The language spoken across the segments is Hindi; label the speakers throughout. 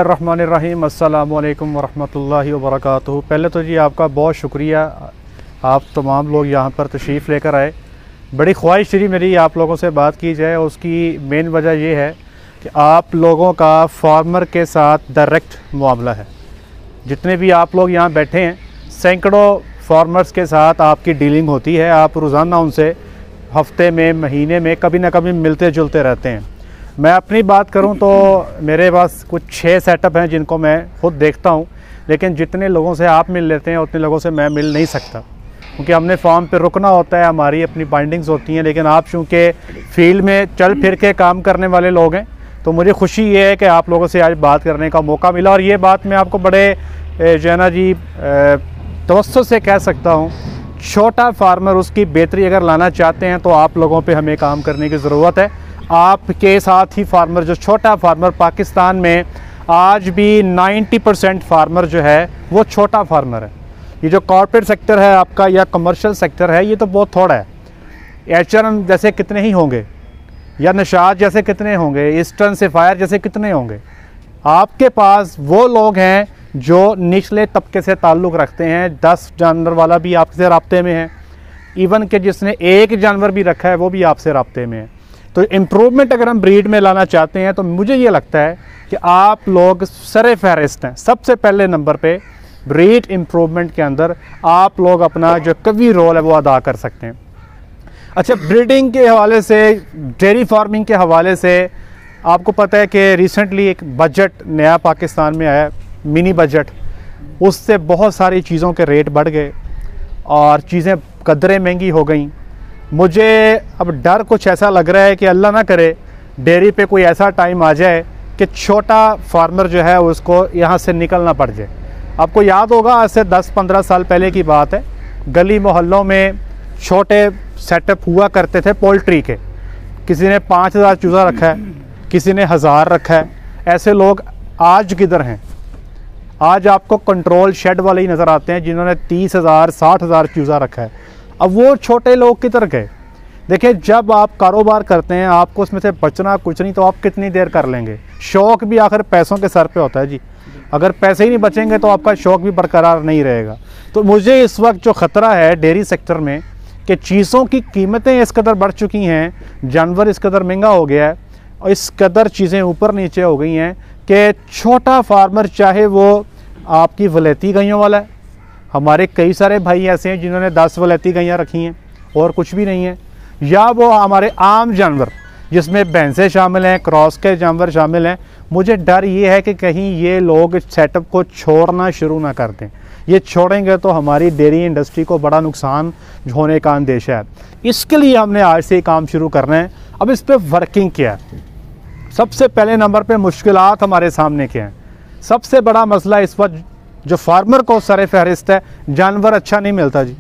Speaker 1: रहमानिर्रहीम अस्सलामु अलैकुम वरहमतुल्लाहि वबरकातुहू। पहले तो जी आपका बहुत शुक्रिया, आप तमाम लोग यहाँ पर तशरीफ़ लेकर आए। बड़ी ख्वाहिश थी मेरी आप लोगों से बात की जाए। उसकी मेन वजह ये है कि आप लोगों का फार्मर के साथ डायरेक्ट मामला है। जितने भी आप लोग यहाँ बैठे हैं, सैकड़ों फार्मर्स के साथ आपकी डीलिंग होती है। आप रोज़ाना उनसे हफ्ते में, महीने में कभी ना कभी मिलते जुलते रहते हैं। मैं अपनी बात करूं तो मेरे पास कुछ 6 सेटअप हैं जिनको मैं खुद देखता हूं, लेकिन जितने लोगों से आप मिल लेते हैं उतने लोगों से मैं मिल नहीं सकता, क्योंकि हमने फार्म पे रुकना होता है, हमारी अपनी बाइंडिंग्स होती हैं। लेकिन आप चूँकि फील्ड में चल फिर के काम करने वाले लोग हैं, तो मुझे खुशी ये है कि आप लोगों से आज बात करने का मौका मिला। और ये बात मैं आपको बड़े जो है ना जी तवज्जो से कह सकता हूँ, छोटा फार्मर उसकी बेहतरी अगर लाना चाहते हैं तो आप लोगों पे हमें काम करने की ज़रूरत है। आपके साथ ही फार्मर, जो छोटा फार्मर पाकिस्तान में आज भी 90% फार्मर जो है वो छोटा फार्मर है। ये जो कॉर्पोरेट सेक्टर है आपका या कमर्शियल सेक्टर है, ये तो बहुत थोड़ा है। एचआरएम जैसे कितने ही होंगे, या निशात जैसे कितने होंगे, ईस्टर्न सफायर जैसे कितने होंगे। आपके पास वो लोग हैं जो निचले तबके से ताल्लुक़ रखते हैं। 10 जानवर वाला भी आपसे राब्ते में है, इवन कि जिसने 1 जानवर भी रखा है वो भी आपसे राब्ते में है। तो इम्प्रूवमेंट अगर हम ब्रीड में लाना चाहते हैं तो मुझे ये लगता है कि आप लोग सरे फहरिस्त हैं। सबसे पहले नंबर पे ब्रीड इम्प्रूवमेंट के अंदर आप लोग अपना जो कभी रोल है वो अदा कर सकते हैं। अच्छा, ब्रीडिंग के हवाले से, डेयरी फार्मिंग के हवाले से आपको पता है कि रिसेंटली एक बजट नया पाकिस्तान में आया, मिनी बजट। उससे बहुत सारी चीज़ों के रेट बढ़ गए और चीज़ें कदरें महंगी हो गई। मुझे अब डर कुछ ऐसा लग रहा है कि अल्लाह ना करे डेयरी पे कोई ऐसा टाइम आ जाए कि छोटा फार्मर जो है उसको यहाँ से निकलना पड़ जाए। आपको याद होगा, आज से 10-15 साल पहले की बात है, गली मोहल्लों में छोटे सेटअप हुआ करते थे पोल्ट्री के। किसी ने 5000 चूज़ा रखा है, किसी ने 1000 रखा है। ऐसे लोग आज किधर हैं? आज आपको कंट्रोल शेड वाले ही नज़र आते हैं जिन्होंने 30,000 60,000 चूज़ा रखा है। अब वो छोटे लोग किधर गए? देखिए, जब आप कारोबार करते हैं आपको उसमें से बचना कुछ नहीं, तो आप कितनी देर कर लेंगे? शौक़ भी आखिर पैसों के सर पे होता है जी। अगर पैसे ही नहीं बचेंगे तो आपका शौक़ भी बरकरार नहीं रहेगा। तो मुझे इस वक्त जो ख़तरा है डेयरी सेक्टर में कि चीज़ों की कीमतें इस कदर बढ़ चुकी हैं, जानवर इस कदर महंगा हो गया है और इस कदर चीज़ें ऊपर नीचे हो गई हैं कि छोटा फार्मर, चाहे वो आपकी वलैती गायों वाला है, हमारे कई सारे भाई ऐसे हैं जिन्होंने 10 वलैती गैयाँ रखी हैं और कुछ भी नहीं है, या वो हमारे आम जानवर जिसमें भैंसें शामिल हैं, क्रॉस के जानवर शामिल हैं। मुझे डर ये है कि कहीं ये लोग सेटअप को छोड़ना शुरू ना कर दें। ये छोड़ेंगे तो हमारी डेयरी इंडस्ट्री को बड़ा नुकसान होने का अंदेशा है। इसके लिए हमने आज से ही काम शुरू करना है। अब इस पर वर्किंग क्या है? सबसे पहले नंबर पर मुश्किलात हमारे सामने क्या हैं? सबसे बड़ा मसला इस वक्त जो फार्मर को सरे फहरिस्त है, जानवर अच्छा नहीं मिलता जी।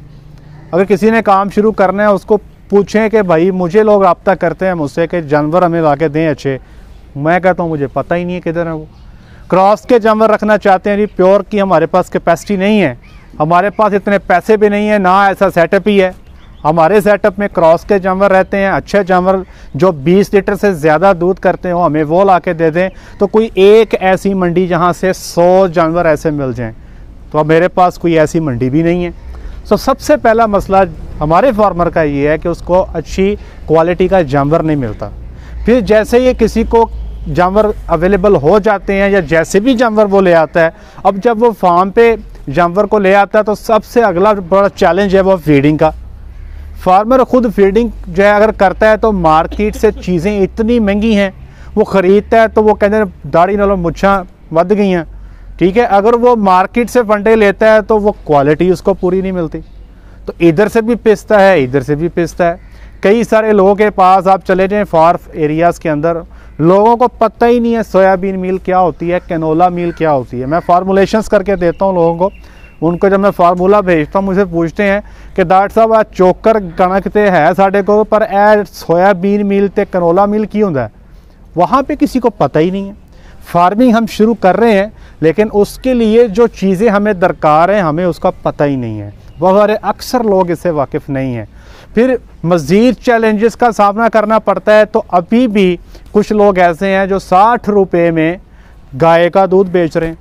Speaker 1: अगर किसी ने काम शुरू करना है उसको पूछें कि भाई मुझे लोग रब्ता करते हैं मुझसे कि जानवर हमें ला के दें अच्छे, मैं कहता हूँ मुझे पता ही नहीं है किधर है वो। क्रॉस के जानवर रखना चाहते हैं जी, प्योर की हमारे पास कैपेसिटी नहीं है, हमारे पास इतने पैसे भी नहीं है, ना ऐसा सेटअप ही है। हमारे सेटअप में क्रॉस के जानवर रहते हैं, अच्छे जानवर जो 20 लीटर से ज़्यादा दूध करते हो हमें वो ला के दे दें। तो कोई एक ऐसी मंडी जहाँ से 100 जानवर ऐसे मिल जाएं, तो अब मेरे पास कोई ऐसी मंडी भी नहीं है। तो सबसे पहला मसला हमारे फार्मर का ये है कि उसको अच्छी क्वालिटी का जानवर नहीं मिलता। फिर जैसे ये किसी को जानवर अवेलेबल हो जाते हैं या जैसे भी जानवर वो ले आता है, अब जब वो फार्म पे जानवर को ले आता है तो सबसे अगला बड़ा चैलेंज है वो फीडिंग का। फार्मर खुद फीडिंग जो है अगर करता है तो मार्केट से चीज़ें इतनी महंगी हैं, वो ख़रीदता है तो वो कहते हैं दाढ़ी नालों मुच्छां वध गई हैं, ठीक है। अगर वो मार्केट से फंडे लेता है तो वो क्वालिटी उसको पूरी नहीं मिलती, तो इधर से भी पिसता है, इधर से भी पिसता है। कई सारे लोगों के पास आप चले जाएँ फार एरियाज़ के अंदर, लोगों को पता ही नहीं है सोयाबीन मील क्या होती है, कैनोला मील क्या होती है। मैं फार्मूलेशंस करके देता हूँ लोगों को, उनको जब मैं फार्मूला भेजता हूँ मुझे पूछते हैं कि डॉक्टर साहब आज चोकर कणक तो है साढ़े को, पर ए सोयाबीन मील ते कैनोला मील की होता है, वहाँ पे किसी को पता ही नहीं है। फार्मिंग हम शुरू कर रहे हैं लेकिन उसके लिए जो चीज़ें हमें दरकार हैं हमें उसका पता ही नहीं है, बहुत अक्सर लोग इससे वाकिफ़ नहीं हैं। फिर मज़ीद चैलेंजेस का सामना करना पड़ता है। तो अभी भी कुछ लोग ऐसे हैं जो 60 रुपये में गाय का दूध बेच रहे हैं।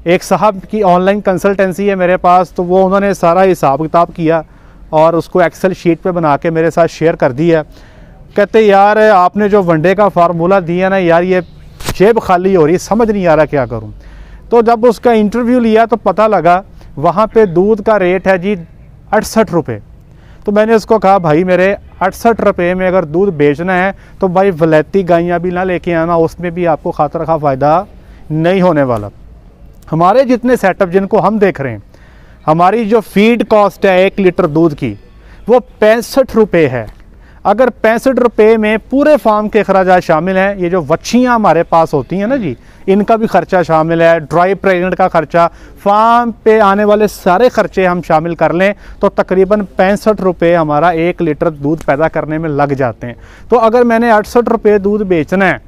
Speaker 1: एक साहब की ऑनलाइन कंसल्टेंसी है मेरे पास, तो वो उन्होंने सारा हिसाब किताब किया और उसको एक्सेल शीट पे बना के मेरे साथ शेयर कर दिया। कहते यार आपने जो वनडे का फार्मूला दिया ना यार, ये जेब खाली हो रही, समझ नहीं आ रहा क्या करूं। तो जब उसका इंटरव्यू लिया तो पता लगा वहाँ पे दूध का रेट है जी 68 रुपये। तो मैंने उसको कहा भाई मेरे 68 रुपये में अगर दूध बेचना है तो भाई वलैती गायें भी ना लेके आना, उसमें भी आपको खातर खा फ़ायदा नहीं होने वाला। हमारे जितने सेटअप जिनको हम देख रहे हैं, हमारी जो फीड कॉस्ट है 1 लीटर दूध की वो 65 रुपये है। अगर 65 रुपये में पूरे फार्म के अखराजात शामिल हैं, ये जो वच्छियाँ हमारे पास होती हैं ना जी, इनका भी खर्चा शामिल है, ड्राई प्रेगनेंट का खर्चा, फार्म पे आने वाले सारे खर्चे हम शामिल कर लें तो तकरीबन 65 रुपये हमारा 1 लीटर दूध पैदा करने में लग जाते हैं। तो अगर मैंने 68 रुपये दूध बेचना है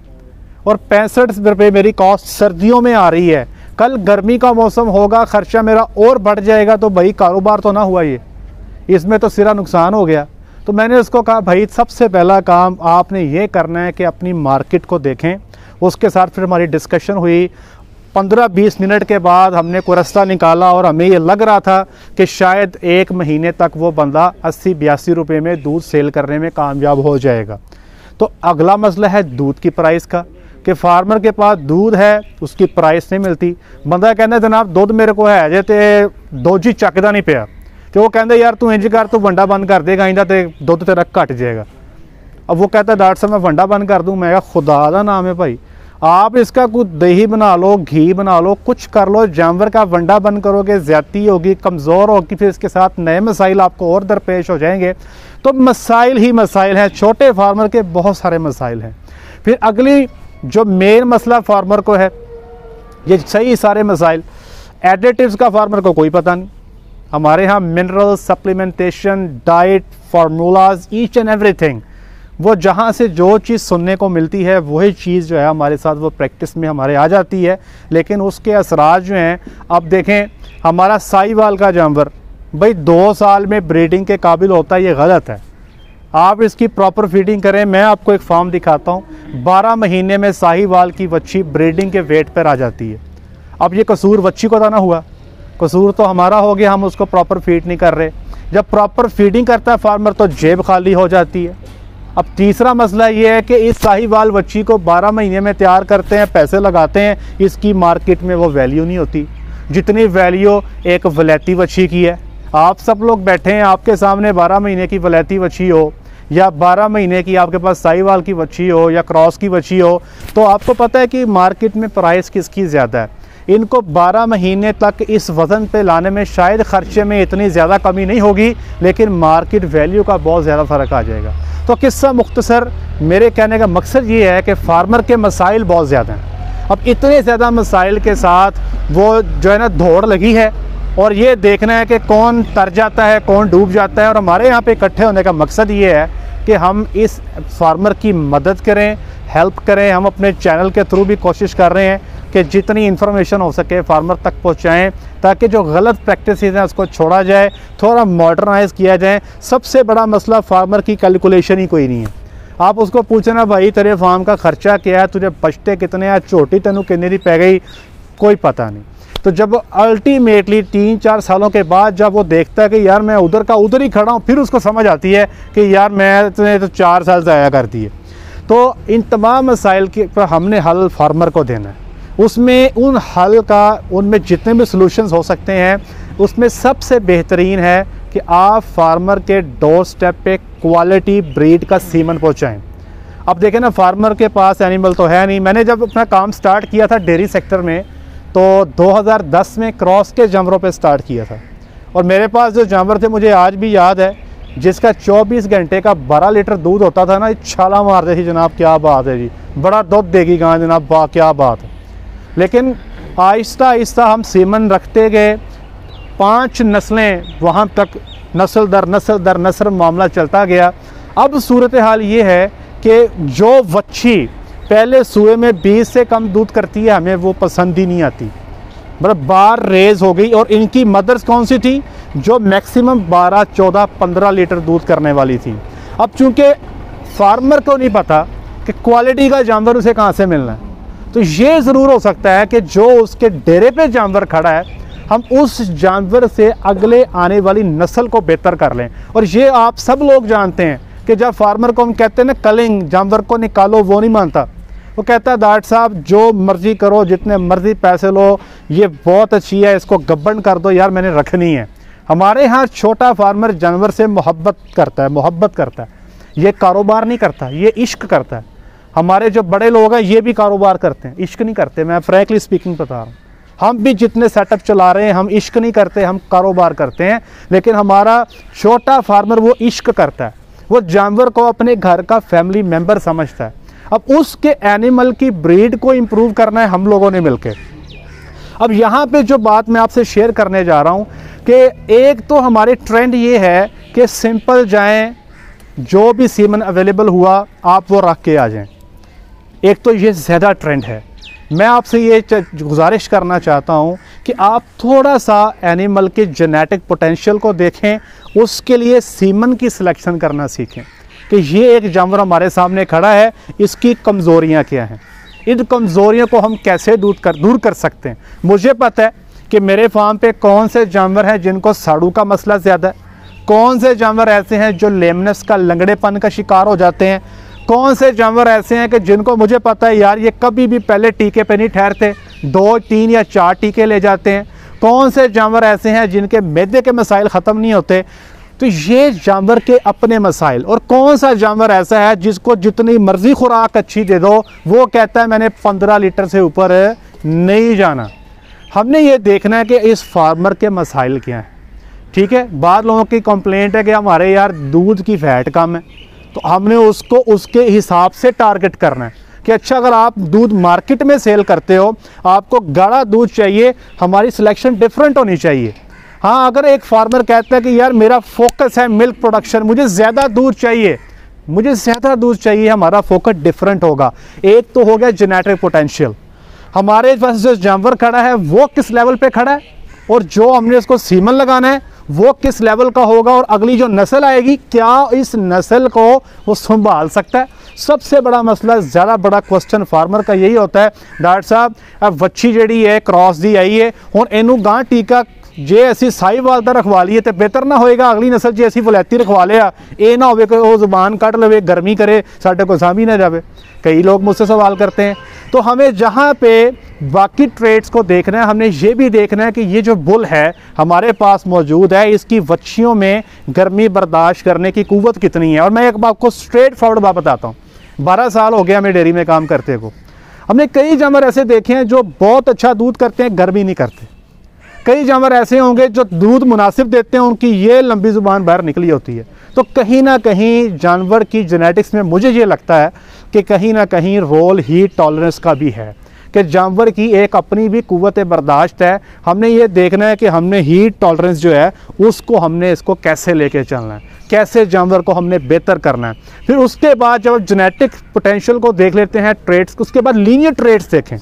Speaker 1: और 65 रुपये मेरी कॉस्ट सर्दियों में आ रही है, कल गर्मी का मौसम होगा, खर्चा मेरा और बढ़ जाएगा, तो भाई कारोबार तो ना हुआ, ये इसमें तो सिरा नुकसान हो गया। तो मैंने उसको कहा भाई सबसे पहला काम आपने ये करना है कि अपनी मार्केट को देखें। उसके साथ फिर हमारी डिस्कशन हुई। 15-20 मिनट के बाद हमने कोई रास्ता निकाला और हमें ये लग रहा था कि शायद 1 महीने तक वो बंदा 80-82 रुपये में दूध सेल करने में कामयाब हो जाएगा। तो अगला मसला है दूध की प्राइस का, कि फार्मर के पास दूध है उसकी प्राइस नहीं मिलती। बंदा कहना जनाब दूध मेरे को है जे ते दोजी चकदा नहीं पिया, तो वो कहते यार तू इंज कर, तू वंडा बंद कर देगा, इंदा ते दुध तेरा घट जाएगा। अब वो कहता है डॉक्टर साहब मैं वंडा बंद कर दूँ। मैं कहा खुदा का नाम है भाई, आप इसका कुछ दही बना लो, घी बना लो, कुछ कर लो, जानवर का वंडा बंद करोगे ज़्यादती होगी, कमज़ोर होगी, फिर इसके साथ नए मसाइल आपको और दरपेश हो जाएंगे। तो मसाइल ही मसाइल हैं, छोटे फार्मर के बहुत सारे मसाइल हैं। फिर अगली जो मेन मसला फार्मर को है, ये सही सारे मसाइल, एडिटिव्स का फार्मर को कोई पता नहीं। हमारे यहाँ mineral supplementation, diet, formulas, each and everything, वो जहाँ से जो चीज़ सुनने को मिलती है वही चीज़ जो है हमारे साथ वो प्रैक्टिस में हमारे आ जाती है। लेकिन उसके असरार जो हैं, अब देखें हमारा साहिवाल का जानवर भाई 2 साल में ब्रीडिंग के काबिल होता है, ये गलत है। आप इसकी प्रॉपर फीडिंग करें। मैं आपको एक फार्म दिखाता हूँ, 12 महीने में साहिवाल की वच्छी ब्रीडिंग के वेट पर आ जाती है। अब ये कसूर वच्छी को तो ना हुआ, कसूर तो हमारा हो गया, हम उसको प्रॉपर फीड नहीं कर रहे। जब प्रॉपर फीडिंग करता है फार्मर तो जेब खाली हो जाती है। अब तीसरा मसला ये है कि इस साहिवाल वच्छी को 12 महीने में तैयार करते हैं, पैसे लगाते हैं, इसकी मार्केट में वो वैल्यू नहीं होती जितनी वैल्यू एक वलैती वच्छी की है। आप सब लोग बैठे हैं, आपके सामने 12 महीने की वलैती वच्छी हो या 12 महीने की आपके पास साहिवाल की वच्छी हो या क्रॉस की वच्छी हो, तो आपको पता है कि मार्केट में प्राइस किसकी ज़्यादा है। इनको 12 महीने तक इस वज़न पे लाने में शायद ख़र्चे में इतनी ज़्यादा कमी नहीं होगी, लेकिन मार्केट वैल्यू का बहुत ज़्यादा फ़र्क आ जाएगा। तो किस्सा मुख्तसर मेरे कहने का मकसद ये है कि फार्मर के मसाइल बहुत ज़्यादा हैं। अब इतने ज़्यादा मसाइल के साथ वो जो है ना दौड़ लगी है, और ये देखना है कि कौन तर जाता है, कौन डूब जाता है। और हमारे यहाँ पे इकट्ठे होने का मकसद ये है कि हम इस फार्मर की मदद करें, हेल्प करें। हम अपने चैनल के थ्रू भी कोशिश कर रहे हैं कि जितनी इन्फॉर्मेशन हो सके फार्मर तक पहुंचाएं, ताकि जो गलत प्रैक्टिसेस हैं उसको छोड़ा जाए, थोड़ा मॉडर्नाइज़ किया जाए। सबसे बड़ा मसला फार्मर की कैलकुलेशन ही कोई नहीं है। आप उसको पूछे ना भाई तेरे फार्म का खर्चा क्या है, तुझे बचते कितने हैं, छोटी तेनू कितने दी पै गई, कोई पता नहीं। तो जब अल्टीमेटली 3-4 सालों के बाद जब वो देखता है कि यार मैं उधर का उधर ही खड़ा हूँ, फिर उसको समझ आती है कि यार मैंने तो 4 साल ज़ाया कर दिए। तो इन तमाम मसाइल के पर हमने हल फार्मर को देना है। उसमें उन हल का, उनमें जितने भी सॉल्यूशंस हो सकते हैं, उसमें सबसे बेहतरीन है कि आप फार्मर के डोर स्टेप पे क्वालिटी ब्रीड का सीमन पहुँचाएँ। अब देखें ना, फार्मर के पास एनिमल तो है नहीं। मैंने जब अपना काम स्टार्ट किया था डेयरी सेक्टर में, तो 2010 में क्रॉस के जानवरों पे स्टार्ट किया था। और मेरे पास जो जानवर थे मुझे आज भी याद है, जिसका 24 घंटे का 12 लीटर दूध होता था ना, छाला मारते थी जनाब, क्या बात है जी, बड़ा दूध देगी गाय जनाब, क्या बात है। लेकिन आहिस्ता आहिस्ता हम सीमन रखते गए, 5 नस्लें वहाँ तक नस्ल दर नस्ल मामला चलता गया। अब सूरत हाल ये है कि जो वच्छी पहले सूए में 20 से कम दूध करती है, हमें वो पसंद ही नहीं आती, मतलब बार रेज हो गई। और इनकी मदर्स कौन सी थी, जो मैक्सिमम 12, 14, 15 लीटर दूध करने वाली थी। अब चूंकि फार्मर को नहीं पता कि क्वालिटी का जानवर उसे कहाँ से मिलना है, तो ये ज़रूर हो सकता है कि जो उसके डेरे पे जानवर खड़ा है, हम उस जानवर से अगले आने वाली नस्ल को बेहतर कर लें। और ये आप सब लोग जानते हैं कि जब फार्मर को हम कहते हैं ना कलिंग, जानवर को निकालो, वो नहीं मानता। वो कहता है डॉक्टर साहब जो मर्ज़ी करो, जितने मर्ज़ी पैसे लो, ये बहुत अच्छी है, इसको गब्बन कर दो यार, मैंने रखनी है। हमारे यहाँ छोटा फार्मर जानवर से मोहब्बत करता है, ये कारोबार नहीं करता, ये इश्क करता है। हमारे जो बड़े लोग हैं ये भी कारोबार करते हैं, इश्क नहीं करते। मैं फ्रैंकली स्पीकिंग बता रहा हूँ, हम भी जितने सेटअप चला रहे हैं, हम इश्क नहीं करते, हम कारोबार करते हैं। लेकिन हमारा छोटा फार्मर वो इश्क करता है, वो जानवर को अपने घर का फैमिली मेम्बर समझता है। अब उसके एनिमल की ब्रीड को इम्प्रूव करना है हम लोगों ने मिलकर। अब यहाँ पे जो बात मैं आपसे शेयर करने जा रहा हूँ कि एक तो हमारे ट्रेंड ये है कि सिंपल जाएं, जो भी सीमन अवेलेबल हुआ आप वो रख के आ जाएं। एक तो ये ज़्यादा ट्रेंड है। मैं आपसे ये गुजारिश करना चाहता हूँ कि आप थोड़ा सा एनिमल के जेनेटिक पोटेंशियल को देखें, उसके लिए सीमन की सिलेक्शन करना सीखें कि ये एक जानवर हमारे सामने खड़ा है, इसकी कमज़ोरियाँ क्या हैं, इन कमज़ोरियों को हम कैसे दूर कर सकते हैं। मुझे पता है कि मेरे फार्म पे कौन से जानवर हैं जिनको साड़ू का मसला ज़्यादा है, कौन से जानवर ऐसे हैं जो लेमनेस का, लंगड़ेपन का शिकार हो जाते हैं, कौन से जानवर ऐसे हैं कि जिनको मुझे पता है यार ये कभी भी पहले टीके पे नहीं ठहरते, 2, 3 या 4 टीके ले जाते हैं, कौन से जानवर ऐसे हैं जिनके मैदे के मसाइल ख़त्म नहीं होते। तो ये जानवर के अपने मसाइल। और कौन सा जानवर ऐसा है जिसको जितनी मर्ज़ी खुराक अच्छी दे दो वो कहता है मैंने 15 लीटर से ऊपर नहीं जाना। हमने ये देखना है कि इस फार्मर के मसाइल क्या हैं। ठीक है, बाद लोगों की कंप्लेंट है कि हमारे यार दूध की फैट कम है, तो हमने उसको उसके हिसाब से टारगेट करना है कि अच्छा अगर आप दूध मार्केट में सेल करते हो, आपको गाढ़ा दूध चाहिए, हमारी सिलेक्शन डिफरेंट होनी चाहिए। हाँ, अगर एक फार्मर कहता है कि यार मेरा फोकस है मिल्क प्रोडक्शन, मुझे ज़्यादा दूध चाहिए, हमारा फोकस डिफरेंट होगा। एक तो हो गया जेनेटिक पोटेंशियल, हमारे पास जो जानवर खड़ा है वो किस लेवल पे खड़ा है, और जो हमने इसको सीमन लगाना है वो किस लेवल का होगा, और अगली जो नस्ल आएगी क्या इस नस्ल को वो संभाल सकता है। सबसे बड़ा मसला, ज़्यादा बड़ा क्वेश्चन फार्मर का यही होता है डॉक्टर साहब अब वच्छी जी है क्रॉस दी आई है, हुण इनू गां टीका जे असी साहिवाल दा रखवा लीए तो बेहतर ना होएगा, अगली नस्ल जे असी वलैती रखवा लिया ये ना होवे कि वो जुबान कट लवे, गर्मी करे, साढ़े को सामी ना जाए। कई लोग मुझसे सवाल करते हैं। तो हमें जहाँ पे बाकी ट्रेड्स को देखना है, हमने ये भी देखना है कि ये जो बुल है हमारे पास मौजूद है, इसकी वच्छियों में गर्मी बर्दाश्त करने की कुव्वत कितनी है। और मैं एक आपको स्ट्रेट फॉरवर्ड बात बताता हूँ, 12 साल हो गया हमें डेयरी में काम करते को। हमने कई जानवर ऐसे देखे हैं जो बहुत अच्छा दूध करते हैं, गर्मी नहीं करते। कई जानवर ऐसे होंगे जो दूध मुनासिब देते हैं, उनकी ये लंबी ज़ुबान बाहर निकली होती है। तो कहीं ना कहीं जानवर की जेनेटिक्स में मुझे ये लगता है कि कहीं ना कहीं रोल हीट टॉलरेंस का भी है, कि जानवर की एक अपनी भी कुव्वत बर्दाश्त है। हमने ये देखना है कि हमने हीट टॉलरेंस जो है उसको हमने इसको कैसे लेके चलना है, कैसे जानवर को हमने बेहतर करना है। फिर उसके बाद जब जेनेटिक पोटेंशियल को देख लेते हैं, ट्रेड्स, उसके बाद लीनियर ट्रेड्स देखें।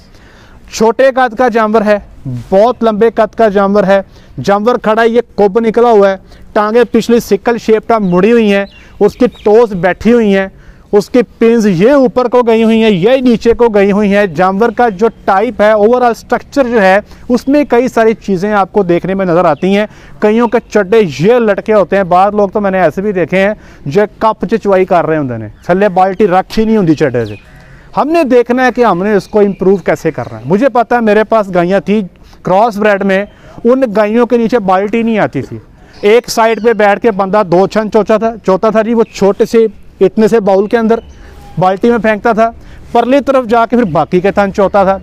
Speaker 1: छोटे कद का जानवर है, बहुत लंबे कद का जानवर है, जानवर खड़ा है, ये कुब निकला हुआ है, टांगे पिछली सिकल शेप मुड़ी हुई हैं, उसकी टोस बैठी हुई हैं, उसकी पिंस ये ऊपर को गई हुई हैं, ये नीचे को गई हुई हैं। जानवर का जो टाइप है, ओवरऑल स्ट्रक्चर जो है, उसमें कई सारी चीज़ें आपको देखने में नज़र आती हैं। कईयों के चड्डे ये लटके होते हैं, बाद लोग तो मैंने ऐसे भी देखे हैं जो कप च चुवाई कर रहे होंगे ने, थल्ले बाल्टी रख ही नहीं होंगी चड्डे से। हमने देखना है कि हमने इसको इम्प्रूव कैसे करना है। मुझे पता है मेरे पास गायें थी क्रॉस ब्रेड में, उन गायों के नीचे बाल्टी नहीं आती थी, एक साइड पे बैठ के बंदा 2 छन चोता था जी, वो छोटे से इतने से बाउल के अंदर बाल्टी में फेंकता था, परली तरफ जाके फिर बाकी के थन चोता था।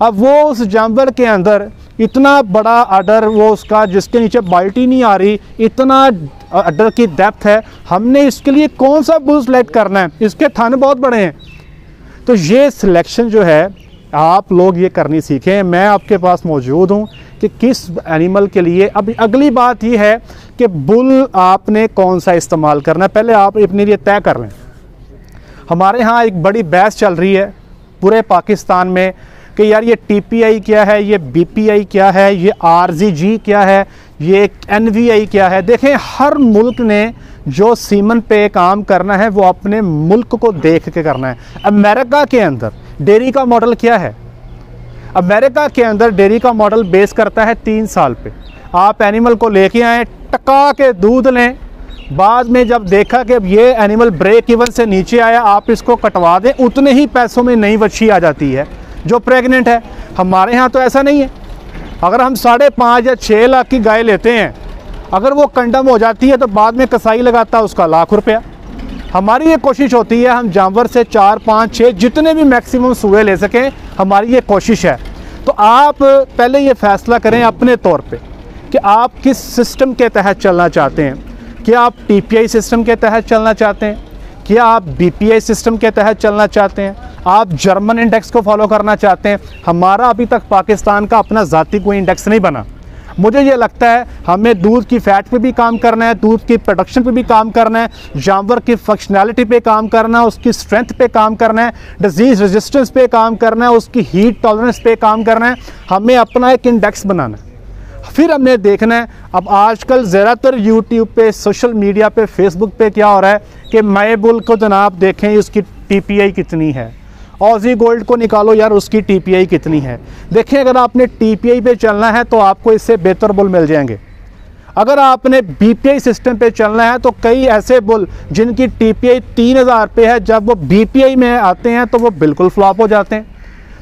Speaker 1: अब वो उस जानवर के अंदर इतना बड़ा अडर वो उसका, जिसके नीचे बाल्टी नहीं आ रही, इतना अडर की डेप्थ है, हमने इसके लिए कौन सा बुल सेलेक्ट करना है, इसके थन बहुत बड़े हैं। तो ये सिलेक्शन जो है आप लोग ये करनी सीखें। मैं आपके पास मौजूद हूँ कि किस एनिमल के लिए। अब अगली बात ये है कि बुल आपने कौन सा इस्तेमाल करना है, पहले आप अपने लिए तय कर लें। हमारे यहाँ एक बड़ी बहस चल रही है पूरे पाकिस्तान में कि यार ये TPI क्या है, ये BPI क्या है, ये RZG क्या है, ये NVI क्या है। देखें, हर मुल्क ने जो सीमन पे काम करना है वो अपने मुल्क को देख के करना है। अमेरिका के अंदर डेयरी का मॉडल क्या है, अमेरिका के अंदर डेयरी का मॉडल बेस करता है 3 साल पे। आप एनिमल को लेके आएँ, टका के दूध लें, बाद में जब देखा कि अब ये एनिमल ब्रेक इवन से नीचे आया, आप इसको कटवा दें, उतने ही पैसों में नई बच्ची आ जाती है जो प्रेग्नेंट है। हमारे यहाँ तो ऐसा नहीं है। अगर हम 5.5 या 6 लाख की गाय लेते हैं, अगर वो कंडम हो जाती है तो बाद में कसाई लगाता है उसका लाख रुपया। हमारी ये कोशिश होती है हम जानवर से 4, 5, 6 जितने भी मैक्सिमम सूए ले सकें, हमारी ये कोशिश है। तो आप पहले ये फ़ैसला करें अपने तौर पे कि आप किस सिस्टम के तहत चलना चाहते हैं। क्या आप TPI सिस्टम के तहत चलना चाहते हैं? क्या आप BPI सिस्टम के तहत चलना चाहते हैं? आप जर्मन इंडेक्स को फॉलो करना चाहते हैं? हमारा अभी तक पाकिस्तान का अपना ज़ाती कोई इंडेक्स नहीं बना। मुझे ये लगता है हमें दूध की फ़ैट पे भी काम करना है, दूध की प्रोडक्शन पे भी काम करना है, जानवर की फंक्शनैलिटी पे काम करना है, उसकी स्ट्रेंथ पे काम करना है, डिजीज़ रेजिस्टेंस पे काम करना है, उसकी हीट टॉलरेंस पे काम करना है। हमें अपना एक इंडेक्स बनाना है। फिर हमने देखना है, अब आजकल ज़्यादातर यूट्यूब पे, सोशल मीडिया पे, फेसबुक पे क्या हो रहा है कि माय बुल को जनाब देखें उसकी TPI कितनी है, ऑजी गोल्ड को निकालो यार उसकी TPI कितनी है। देखें अगर आपने TPI पे चलना है तो आपको इससे बेहतर बुल मिल जाएंगे। अगर आपने BPI सिस्टम पे चलना है तो कई ऐसे बुल जिनकी TPI 3000 पे है, जब वो BPI में आते हैं तो वो बिल्कुल फ्लॉप हो जाते हैं।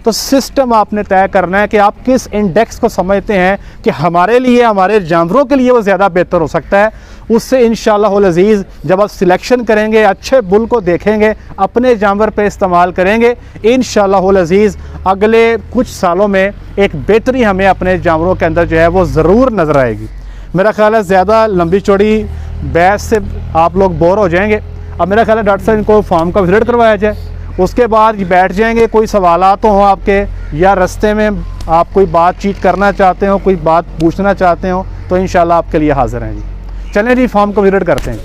Speaker 1: तो सिस्टम आपने तय करना है कि आप किस इंडेक्स को समझते हैं कि हमारे लिए, हमारे जानवरों के लिए वो ज़्यादा बेहतर हो सकता है। उससे इंशाअल्लाहुल अज़ीज़ जब आप सिलेक्शन करेंगे, अच्छे बुल को देखेंगे, अपने जानवर पे इस्तेमाल करेंगे, इंशाअल्लाहुल अज़ीज़ अगले कुछ सालों में एक बेहतरी हमें अपने जानवरों के अंदर जो है वो ज़रूर नज़र आएगी। मेरा ख्याल है ज़्यादा लंबी चौड़ी बहस से आप लोग बोर हो जाएंगे। अब मेरा ख्याल है डॉक्टर साहब इनको फार्म का विजिट करवाया जाए, उसके बाद बैठ जाएंगे। कोई सवालात हो आपके, या रास्ते में आप कोई बातचीत करना चाहते हो, कोई बात पूछना चाहते हो, तो इंशाल्लाह आपके लिए हाज़िर हैं जी। चलें जी, फार्म को विजिट करते हैं।